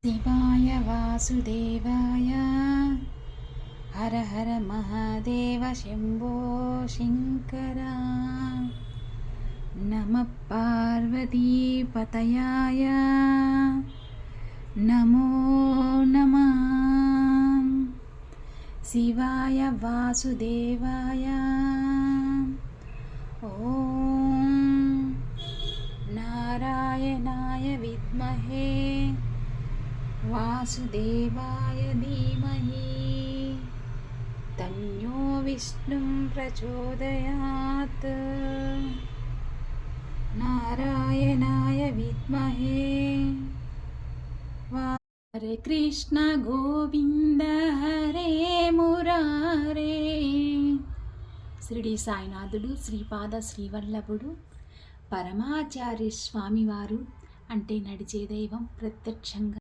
శివాయ వాసుదేవాయ హర హర మహాదేవ శంభో శంకర నమః పార్వతీపతయాయ నమో నమః శివాయ వాసుదేవాయ ఓం నారాయణాయ విద్మహే వాసుదేవాయ ధీమహి తన్నో విష్ణుం ప్రచోదయాత్ నారాయణాయ విద్మహే హరే కృష్ణ గోవింద హరే మురారే. షిరిడి సాయినాథుడు శ్రీపాద శ్రీవల్లభుడు పరమాచార్య స్వామివారు అంటే నడిచే దైవం ప్రత్యక్షంగా